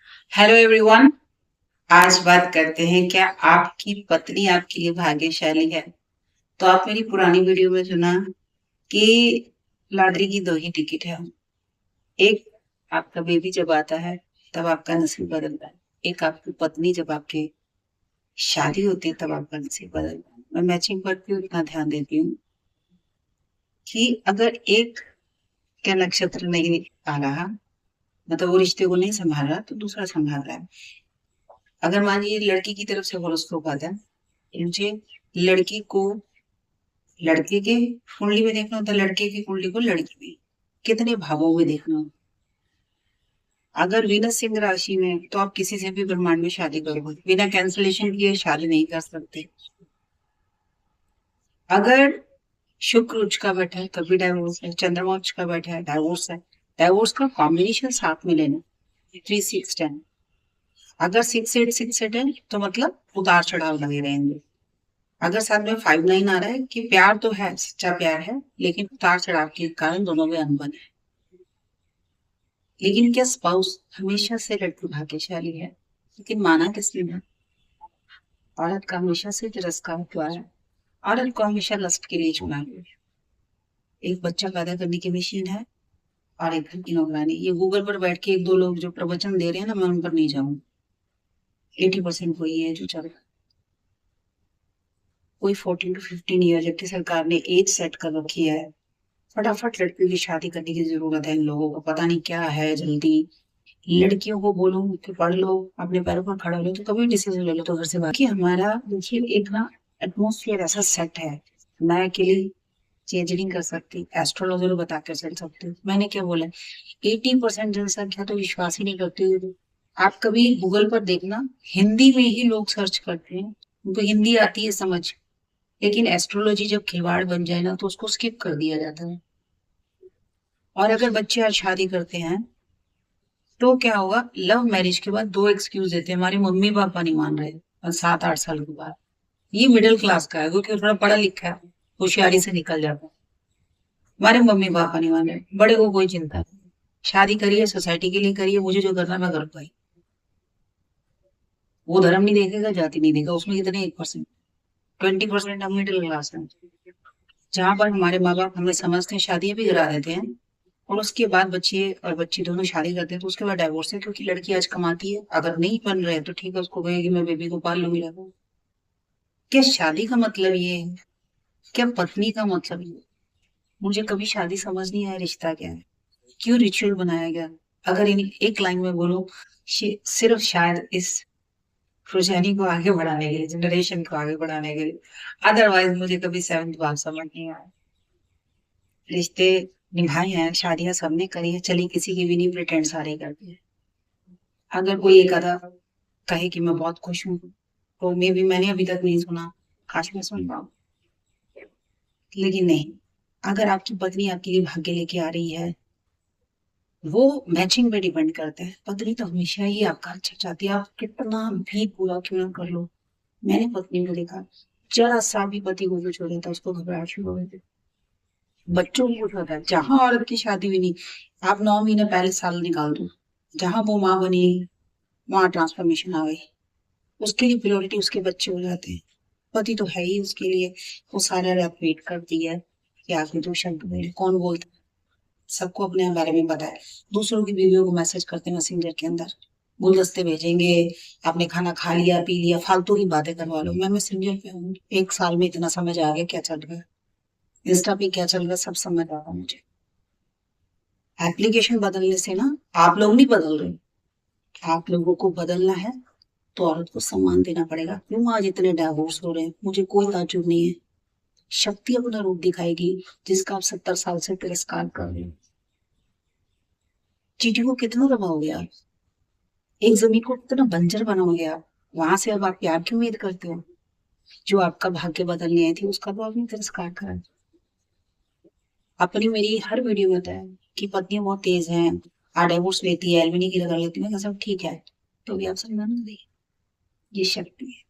Hello everyone. आज बात करते हैं, क्या आपकी पत्नी आपके लिए भाग्यशाली है? तो आप मेरी पुरानी वीडियो में सुना कि लॉटरी की दो ही टिकट है। एक, आपका बेबी जब आता है तब आपका नसीब बदलता है। एक, आपकी पत्नी जब आपकी शादी होती है तब आपका नसीब बदलता है। मैं मैचिंग पर भी उतना ध्यान देती हूँ कि अगर एक का नक्षत्र नहीं आ रहा, मतलब वो रिश्ते को नहीं संभाल रहा, तो दूसरा संभाल रहा है। अगर मान लीजिए लड़की की तरफ से हॉरोस्कोप आता है, मुझे लड़की को लड़के के कुंडली में देखना होता है, लड़के की कुंडली को लड़की में कितने भावों में देखना होता है। अगर वीनस सिंह राशि में है, तो आप किसी से भी ब्रह्मांड में शादी करोगे, बिना कैंसलेशन किए शादी नहीं कर सकते। अगर शुक्र उच्च का बैठा है तभी डाइवोर्स है, चंद्रमा उच्च का बैठा है डाइवोर्स है। डाइवोर्स का कॉम्बिनेशन साथ में लेना, 3 6 10। अगर 6 8 6 8 है तो मतलब उतार चढ़ाव लगे रहेंगे। अगर साथ में 5 9 आ रहा है कि प्यार तो है, सच्चा प्यार है, लेकिन उतार चढ़ाव के कारण दोनों में अनबन है। लेकिन क्या स्पाउस हमेशा से लड़की भाग्यशाली है? लेकिन माना किसने है? औरत का हमेशा से तिरस्कार हुआ है। औरत को हमेशा लस्ट के लिए चुना गया। एक बच्चा पैदा करने की मशीन है और एक घर की नौकरानी। ये गूगल पर बैठ के एक दो लोग जो प्रवचन दे रहे हैं ना, मैं उन पर नहीं जाऊंगी। 80% वही है जो चल रहा है। कोई 14 to 15 ईयर, जबकि सरकार ने एज सेट कर रखी है। फटाफट लड़कियों की शादी करने की जरूरत है। इन लोगों को पता नहीं क्या है जल्दी। लड़कियों को बोलो कि पढ़ लो, अपने पैरों पर खड़ा हो लो, तो कभी डिसीजन ले लो तो घर से बाहर। कि हमारा देखिए एक ना एटमोसफियर ऐसा सेट है, मैं अकेली चेंज नहीं कर सकती, एस्ट्रोलॉजर बता कर चल सकती हूँ। मैंने क्या बोला, 80% जनसंख्या तो विश्वास ही नहीं करती है। आप कभी गूगल पर देखना, हिंदी में ही लोग सर्च करते हैं, उनको हिंदी आती है समझ, लेकिन एस्ट्रोलॉजी जब खिलवाड़ बन जाए ना तो उसको स्किप कर दिया जाता है। और अगर बच्चे आज शादी करते हैं तो क्या होगा, लव मैरिज के बाद दो एक्सक्यूज देते हैं, हमारे मम्मी पापा नहीं मान रहे, और 7 8 साल के बाद। ये मिडिल क्लास का है, क्योंकि थोड़ा पढ़ा लिखा है, होशियारी से निकल जाता है। हमारे मम्मी पापा नहीं मान रहे, बड़े को कोई चिंता नहीं। शादी करिए, सोसाइटी के लिए करिए, मुझे जो करना है मैं कर पाई। वो धर्म नहीं देखेगा, जाति नहीं देखेगा, उसमें कितने 1%, 20% हम मिडिल क्लास है। जहां पर हमारे माँ बाप हमें समझते हैं, शादियां भी करा देते हैं, और उसके बाद बच्चे और बच्ची दोनों शादी करते हैं, तो उसके बाद डाइवोर्स है, क्योंकि लड़की आज कमाती है। अगर नहीं बन रहे तो ठीक है, उसको कहेगी मैं बेबी को पाल लूंगी, रखो। क्या शादी का मतलब ये है? क्या पत्नी का मतलब ये है? मुझे कभी शादी समझ नहीं आया, रिश्ता क्या है, क्यों रिचुअल बनाया गया। अगर इन एक लाइन में बोलो, सिर्फ शायद इस प्रोजेनी को आगे बढ़ाने के लिए, जनरेशन को आगे बढ़ाने के लिए। अदरवाइज मुझे कभी सेवंथ बात समझ नहीं आया। रिश्ते निभाए हैं, शादियां सबने करी है, चली किसी की भी नहीं, प्रिटेंड सारे करते हैं। अगर कोई एक आधा कहे कि मैं बहुत खुश हूँ, तो मे भी मैंने अभी तक नहीं सुना, काश मैं सुन पाऊँ। लेकिन नहीं, अगर आपकी पत्नी आपके लिए भाग्य लेके आ रही है, वो मैचिंग पे डिपेंड करता है। पत्नी तो हमेशा ही आपका अच्छा चाहती है, आप कितना भी पूरा क्यों ना कर लो। मैंने पत्नी को देखा, जरा सा भी पति को कुछ हो रहा था उसको घबराहट शुरू हो गई। बच्चों को कुछ होता है, जहां औरत की शादी हुई नहीं, आप 9 महीने पहले साल निकाल दो, जहां वो माँ बनी वहां ट्रांसफॉर्मेशन आ गई। उसके लिए प्रायोरिटी उसके बच्चे हो जाते हैं। पति तो है ही उसके लिए। वो सारा रात वेट करती है कि आखिर 2 शब्द बोले, कौन बोलता है? सबको अपने बारे में पता है। दूसरों की बीवियों को मैसेज करते हैं मैसेंजर के अंदर, गुलदस्ते भेजेंगे, आपने खाना खा लिया पी लिया, फालतू की बातें करवा लो। मैं मैसेंजर पे हूँ, 1 साल में इतना समझ आ गया क्या चल रहा है, इंस्टा पे क्या चल रहा है, सब समझ आ रहा है मुझे। एप्लीकेशन बदलने से ना आप लोग नहीं बदल रहे। आप लोगों को बदलना है तो औरत को सम्मान देना पड़ेगा। क्यों आज इतने डाइवोर्स हो रहे हैं, मुझे कोई ताज्जुब नहीं है। शक्ति अपना रूप दिखाएगी, जिसका आप 70 साल से तिरस्कार कर रहे हो। चीटी को कितना दबाओगे आप? एक जमीन को कितना बंजर बनाओगे आप? वहां से अब आप प्यार की उम्मीद करते हो? जो आपका भाग्य बदलने आई थी उसका तो आपने तिरस्कार करा। अपनी मेरी हर वीडियो में बताया कि पत्नी बहुत तेज है, डाइवोर्स लेती है, एलमिनी की लगा लेती है, सब ठीक है, तो भी आप सम्मान नहीं दी। ये शक्ति है।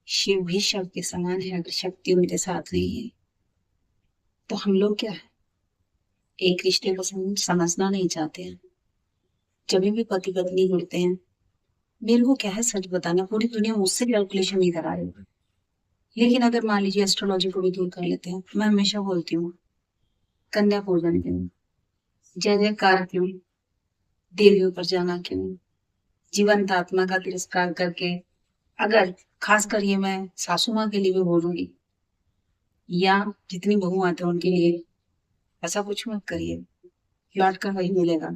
शिव भी शव के समान है, अगर शक्ति उनके साथ नहीं है तो हम लोग क्या है, एक रिश्ते को समझना नहीं चाहते हैं। जब भी पति पत्नी जुड़ते हैं, मेरे को क्या है सच बताना, पूरी दुनिया मुझसे कैलकुलेशन नहीं करा रही। लेकिन अगर मान लीजिए एस्ट्रोलॉजी को भी दूर कर लेते हैं, मैं हमेशा बोलती हूँ कन्या पूजन क्यों, जय जयकार क्यों, देवियों पर जाना क्यों, जीवंत आत्मा का तिरस्कार करके, अगर खासकर ये मैं सासू माँ के लिए भी बोलूंगी या जितनी बहू आते हैं उनके लिए, ऐसा कुछ मत करिए, लौट कर वही मिलेगा।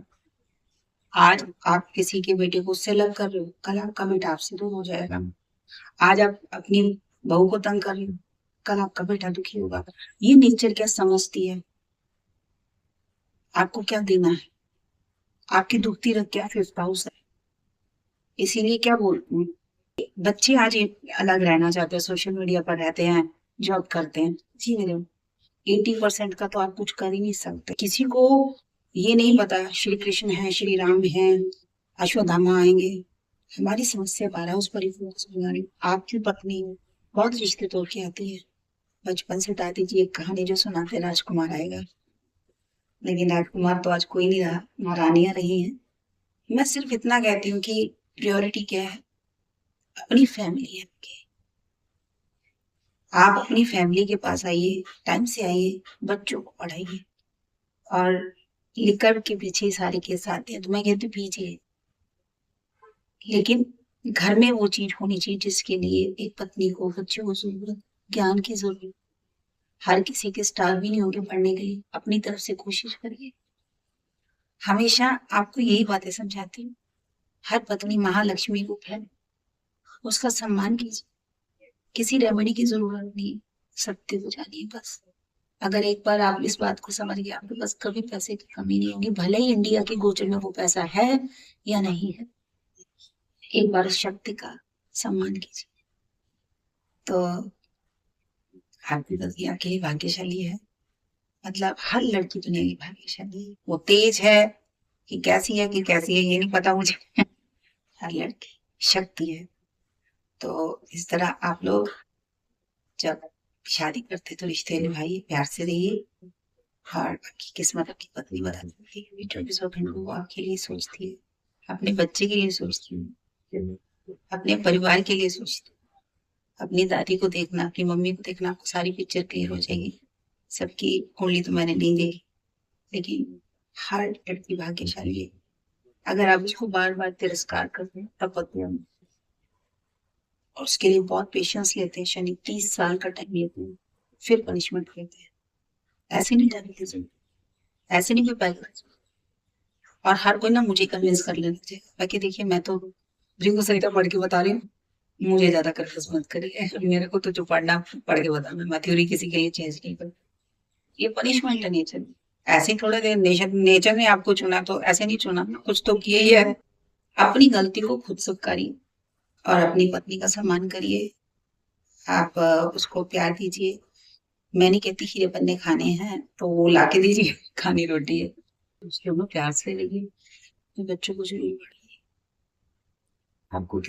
आज आप किसी के बेटे को उससे लव कर रहे हो, कल आपका बेटा आपसे दूर हो जाएगा। आज आप अपनी बहू को तंग कर रहे हो, कल आपका बेटा दुखी होगा। ये नेचर क्या समझती है, आपको क्या देना है, आपकी दुखती रख क्या फिफ्थ हाउस है। इसीलिए क्या बोलती हूँ, बच्चे आज अलग रहना चाहते हैं, सोशल मीडिया पर रहते हैं, जॉब करते हैं, जी मेरे 80% का तो आप कुछ कर ही नहीं सकते। किसी को ये नहीं पता श्री कृष्ण है, श्री राम है, अश्वत्थामा आएंगे। हमारी समस्या 12 उस पर ही फोकस बना रही। आपकी पत्नी बहुत रिश्ते तोड़ के आती है। बचपन से दादी जी एक कहानी जो सुनाते राजकुमार आएगा, लेकिन राजकुमार तो आज कोई नहीं रहा, महारानियां रही हैं। मैं सिर्फ इतना कहती हूँ कि प्रियोरिटी क्या है, अपनी फैमिली है आपकी। आप अपनी फैमिली के पास आइए, टाइम से आइए, बच्चों को पढ़ाइए। और लिकर के पीछे सारे केस आते हैं तो मैं कहती हूँ पीछे, लेकिन घर में वो चीज होनी चाहिए जिसके लिए एक पत्नी को, बच्चों को जरूरत, ज्ञान की जरूरत। हर किसी के स्टार भी नहीं होंगे पढ़ने के लिए, अपनी तरफ से कोशिश करिए। हमेशा आपको यही बातें समझाती हूँ, हर पत्नी महालक्ष्मी को है, उसका सम्मान कीजिए। किसी रेमेडी की जरूरत नहीं, सत्य को जानिए बस। अगर एक बार आप इस बात को समझ गए, आपके पास कभी पैसे की कमी नहीं होगी, भले ही इंडिया के गोचर में वो पैसा है या नहीं है। एक बार शक्ति का सम्मान कीजिए, तो आपकी पत्नी आपके लिए भाग्यशाली है। मतलब हर लड़की दुनिया की भाग्यशाली है। वो तेज है कि कैसी है ये नहीं पता मुझे हर लड़की शक्ति है। तो इस तरह आप लोग जब शादी करते तो रिश्ते निभाइए, प्यार से रहिए। और आपकी किस्मत आपकी पत्नी बदल देती है, क्योंकि 24 घंटे वो आपके लिए सोचती है, अपने बच्चे के लिए सोचती है, अपने परिवार के लिए सोचती है। अपनी दादी को देखना, अपनी मम्मी को देखना, आपको सारी पिक्चर क्लियर हो जाएगी। सबकी कुंडली तो मैंने नहीं देखी, लेकिन हर लड़की भाग्यशाली है। अगर आप उसको बार बार तिरस्कार करते हैं तब पत्नी, और उसके लिए बहुत पेशेंस लेते हैं, शनि 30 साल का टाइम लेते हैं, फिर पनिशमेंट देते हैं। ऐसे नहीं जाने की जरूरत, ऐसे नहीं कोई पैसा। और हर कोई ना मुझे कन्विंस कर लेना चाहिए, बाकी देखिए मैं तो भृगु संहिता पढ़ के बता रही हूँ, मुझे ज्यादा कन्फ्यूज मत करिए। मेरे को तो जो पढ़ना पढ़ के बता, मैं थ्योरी किसी के लिए चेंज नहीं कर। ये पनिशमेंट है नेचर, ऐसे थोड़े देर नेचर ने आपको चुना तो ऐसे नहीं चुना, कुछ तो किए ही है। अपनी गलती को खुद स्वीकारिए और अपनी पत्नी का सम्मान करिए। आप उसको प्यार दीजिए। मैं नहीं कहती हीरे पन्ने खाने हैं तो वो ला के दीजिए, खानी रोटी है, उसके ऊपर प्यार से रहिए। तो बच्चों को जरूर पढ़िए। आपको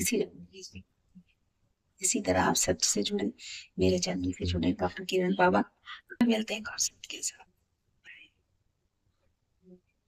इसी तरह आप सच से जुड़े, मेरे चैनल से जुड़े, डॉक्टर किरण बाबा। मिलते हैं कॉन्सेप्ट के साथ।